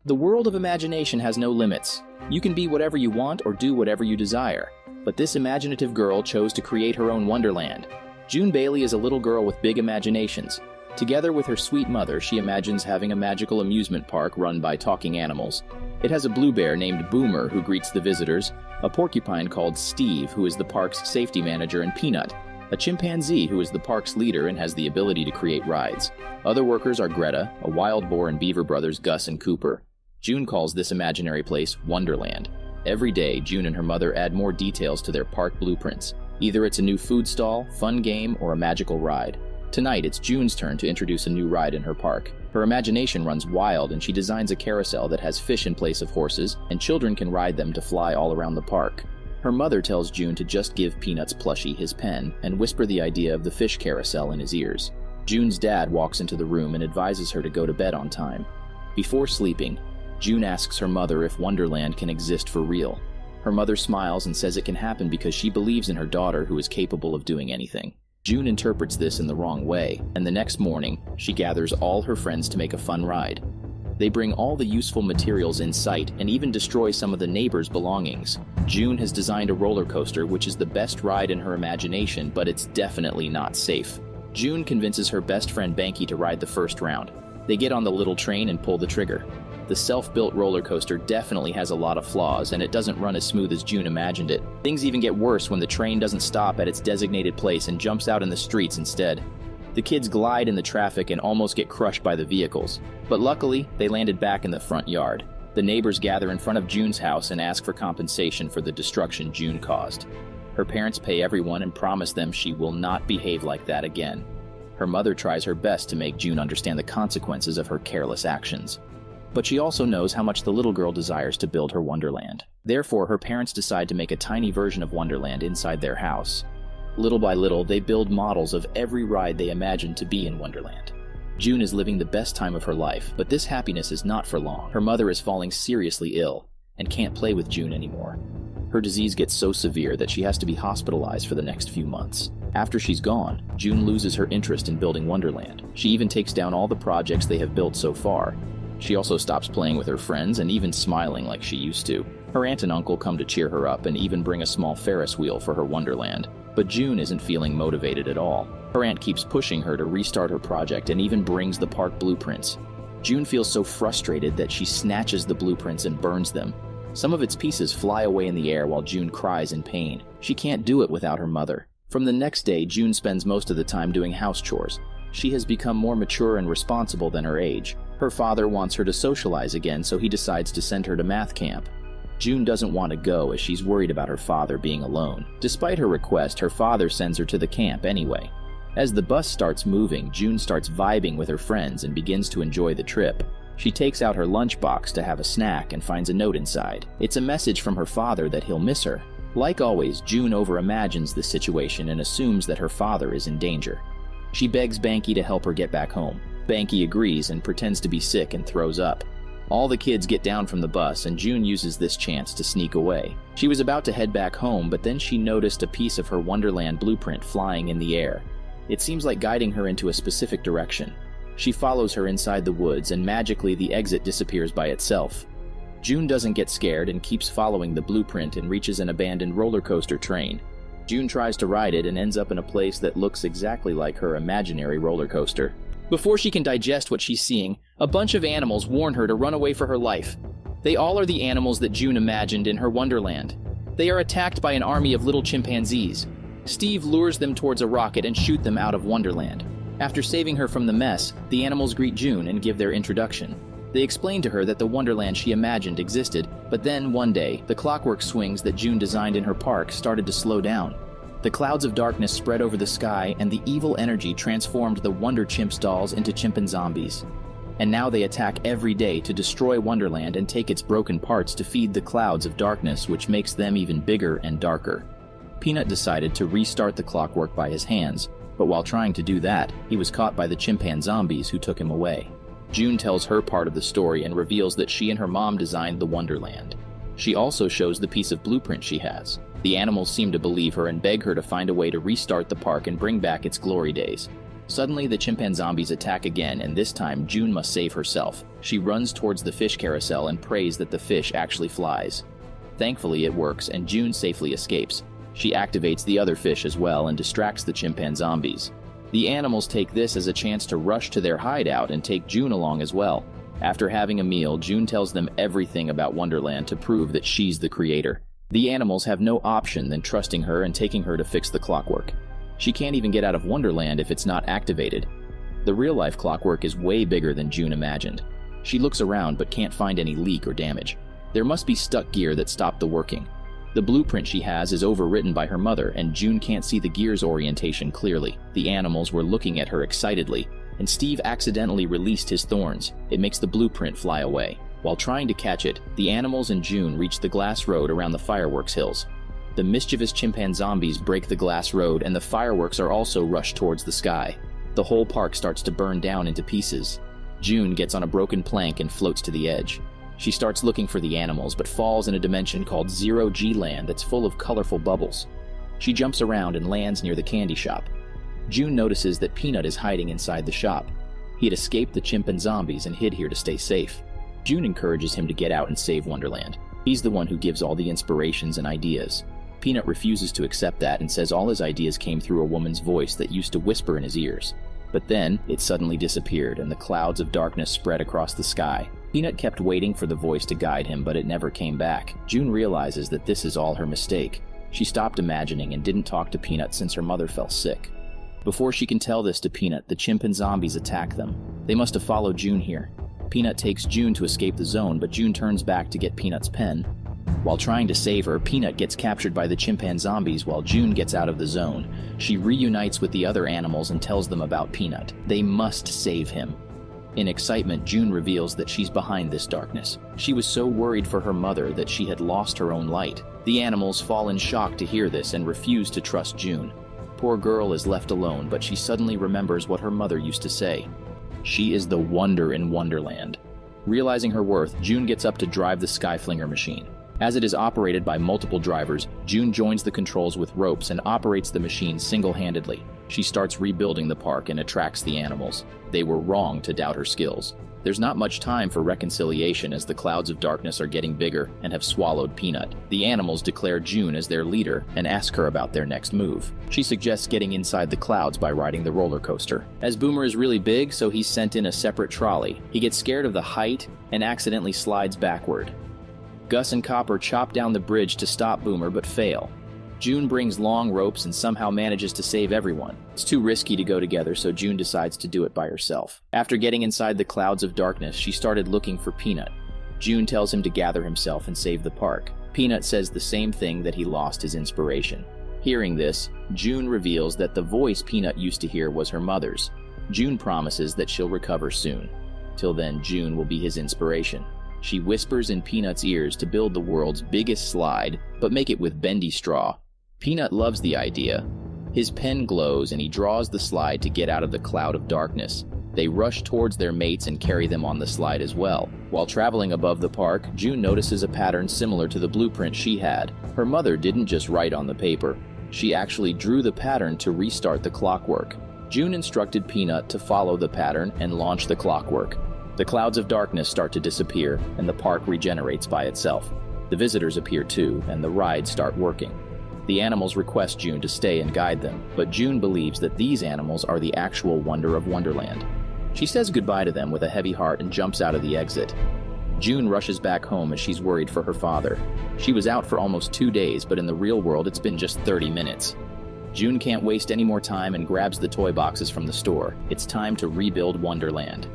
The world of imagination has no limits. You can be whatever you want or do whatever you desire. But this imaginative girl chose to create her own Wonderland. June Bailey is a little girl with big imaginations. Together with her sweet mother, she imagines having a magical amusement park run by talking animals. It has a blue bear named Boomer who greets the visitors, a porcupine called Steve who is the park's safety manager, and Peanut, a chimpanzee who is the park's leader and has the ability to create rides. Other workers are Greta, a wild boar, and Beaver brothers Gus and Cooper. June calls this imaginary place Wonderland. Every day, June and her mother add more details to their park blueprints. Either it's a new food stall, fun game, or a magical ride. Tonight, it's June's turn to introduce a new ride in her park. Her imagination runs wild and she designs a carousel that has fish in place of horses, and children can ride them to fly all around the park. Her mother tells June to just give Peanut's plushie his pen and whisper the idea of the fish carousel in his ears. June's dad walks into the room and advises her to go to bed on time. Before sleeping, June asks her mother if Wonderland can exist for real. Her mother smiles and says it can happen because she believes in her daughter who is capable of doing anything. June interprets this in the wrong way, and the next morning, she gathers all her friends to make a fun ride. They bring all the useful materials in sight and even destroy some of the neighbors' belongings. June has designed a roller coaster which is the best ride in her imagination, but it's definitely not safe. June convinces her best friend Banky to ride the first round. They get on the little train and pull the trigger. The self-built roller coaster definitely has a lot of flaws, and it doesn't run as smooth as June imagined it. Things even get worse when the train doesn't stop at its designated place and jumps out in the streets instead. The kids glide in the traffic and almost get crushed by the vehicles, but luckily, they landed back in the front yard. The neighbors gather in front of June's house and ask for compensation for the destruction June caused. Her parents pay everyone and promise them she will not behave like that again. Her mother tries her best to make June understand the consequences of her careless actions. But she also knows how much the little girl desires to build her Wonderland. Therefore, her parents decide to make a tiny version of Wonderland inside their house. Little by little, they build models of every ride they imagine to be in Wonderland. June is living the best time of her life, but this happiness is not for long. Her mother is falling seriously ill and can't play with June anymore. Her disease gets so severe that she has to be hospitalized for the next few months. After she's gone, June loses her interest in building Wonderland. She even takes down all the projects they have built so far. She also stops playing with her friends and even smiling like she used to. Her aunt and uncle come to cheer her up and even bring a small Ferris wheel for her Wonderland. But June isn't feeling motivated at all. Her aunt keeps pushing her to restart her project and even brings the park blueprints. June feels so frustrated that she snatches the blueprints and burns them. Some of its pieces fly away in the air while June cries in pain. She can't do it without her mother. From the next day, June spends most of the time doing house chores. She has become more mature and responsible than her age. Her father wants her to socialize again, so he decides to send her to math camp. June doesn't want to go as she's worried about her father being alone. Despite her request, her father sends her to the camp anyway. As the bus starts moving, June starts vibing with her friends and begins to enjoy the trip. She takes out her lunchbox to have a snack and finds a note inside. It's a message from her father that he'll miss her. Like always, June overimagines the situation and assumes that her father is in danger. She begs Banky to help her get back home. Banky agrees and pretends to be sick and throws up. All the kids get down from the bus and June uses this chance to sneak away. She was about to head back home, but then she noticed a piece of her Wonderland blueprint flying in the air. It seems like guiding her into a specific direction. She follows her inside the woods and magically the exit disappears by itself. June doesn't get scared and keeps following the blueprint and reaches an abandoned roller coaster train. June tries to ride it and ends up in a place that looks exactly like her imaginary roller coaster. Before she can digest what she's seeing, a bunch of animals warn her to run away for her life. They all are the animals that June imagined in her Wonderland. They are attacked by an army of little chimpanzees. Steve lures them towards a rocket and shoots them out of Wonderland. After saving her from the mess, the animals greet June and give their introduction. They explain to her that the Wonderland she imagined existed, but then one day, the clockwork swings that June designed in her park started to slow down. The clouds of darkness spread over the sky and the evil energy transformed the Wonder Chimps dolls into chimpanzombies. And now they attack every day to destroy Wonderland and take its broken parts to feed the clouds of darkness, which makes them even bigger and darker. Peanut decided to restart the clockwork by his hands, but while trying to do that, he was caught by the chimpanzombies who took him away. June tells her part of the story and reveals that she and her mom designed the Wonderland. She also shows the piece of blueprint she has. The animals seem to believe her and beg her to find a way to restart the park and bring back its glory days. Suddenly, the chimpanzombies attack again, and this time June must save herself. She runs towards the fish carousel and prays that the fish actually flies. Thankfully, it works, and June safely escapes. She activates the other fish as well and distracts the chimpanzombies. The animals take this as a chance to rush to their hideout and take June along as well. After having a meal, June tells them everything about Wonderland to prove that she's the creator. The animals have no option than trusting her and taking her to fix the clockwork. She can't even get out of Wonderland if it's not activated. The real-life clockwork is way bigger than June imagined. She looks around but can't find any leak or damage. There must be stuck gear that stopped the working. The blueprint she has is overwritten by her mother, and June can't see the gear's orientation clearly. The animals were looking at her excitedly, and Steve accidentally released his thorns. It makes the blueprint fly away. While trying to catch it, the animals and June reach the glass road around the fireworks hills. The mischievous chimpanzombies break the glass road, and the fireworks are also rushed towards the sky. The whole park starts to burn down into pieces. June gets on a broken plank and floats to the edge. She starts looking for the animals, but falls in a dimension called Zero-G Land that's full of colorful bubbles. She jumps around and lands near the candy shop. June notices that Peanut is hiding inside the shop. He had escaped the chimpanzombies and hid here to stay safe. June encourages him to get out and save Wonderland. He's the one who gives all the inspirations and ideas. Peanut refuses to accept that and says all his ideas came through a woman's voice that used to whisper in his ears. But then, it suddenly disappeared, and the clouds of darkness spread across the sky. Peanut kept waiting for the voice to guide him, but it never came back. June realizes that this is all her mistake. She stopped imagining and didn't talk to Peanut since her mother fell sick. Before she can tell this to Peanut, the chimpanzombies attack them. They must have followed June here. Peanut takes June to escape the zone, but June turns back to get Peanut's pen. While trying to save her, Peanut gets captured by the chimpanzombies while June gets out of the zone. She reunites with the other animals and tells them about Peanut. They must save him. In excitement, June reveals that she's behind this darkness. She was so worried for her mother that she had lost her own light. The animals fall in shock to hear this and refuse to trust June. Poor girl is left alone, but she suddenly remembers what her mother used to say. She is the wonder in Wonderland. Realizing her worth, June gets up to drive the Skyflinger machine. As it is operated by multiple drivers, June joins the controls with ropes and operates the machine single-handedly. She starts rebuilding the park and attracts the animals. They were wrong to doubt her skills. There's not much time for reconciliation as the clouds of darkness are getting bigger and have swallowed Peanut. The animals declare June as their leader and ask her about their next move. She suggests getting inside the clouds by riding the roller coaster. As Boomer is really big, so he's sent in a separate trolley. He gets scared of the height and accidentally slides backward. Gus and Copper chop down the bridge to stop Boomer but fail. June brings long ropes and somehow manages to save everyone. It's too risky to go together, so June decides to do it by herself. After getting inside the clouds of darkness, she started looking for Peanut. June tells him to gather himself and save the park. Peanut says the same thing, that he lost his inspiration. Hearing this, June reveals that the voice Peanut used to hear was her mother's. June promises that she'll recover soon. Till then, June will be his inspiration. She whispers in Peanut's ears to build the world's biggest slide, but make it with bendy straw. Peanut loves the idea. His pen glows and he draws the slide to get out of the cloud of darkness. They rush towards their mates and carry them on the slide as well. While traveling above the park, June notices a pattern similar to the blueprint she had. Her mother didn't just write on the paper. She actually drew the pattern to restart the clockwork. June instructed Peanut to follow the pattern and launch the clockwork. The clouds of darkness start to disappear and the park regenerates by itself. The visitors appear too, and the rides start working. The animals request June to stay and guide them, but June believes that these animals are the actual wonder of Wonderland. She says goodbye to them with a heavy heart and jumps out of the exit. June rushes back home as she's worried for her father. She was out for almost 2 days, but in the real world it's been just 30 minutes. June can't waste any more time and grabs the toy boxes from the store. It's time to rebuild Wonderland.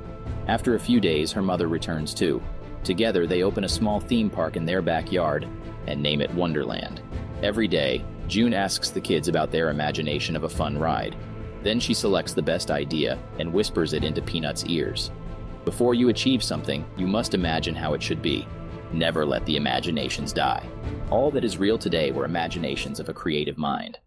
After a few days, her mother returns too. Together, they open a small theme park in their backyard and name it Wonderland. Every day, June asks the kids about their imagination of a fun ride. Then she selects the best idea and whispers it into Peanut's ears. Before you achieve something, you must imagine how it should be. Never let the imaginations die. All that is real today were imaginations of a creative mind.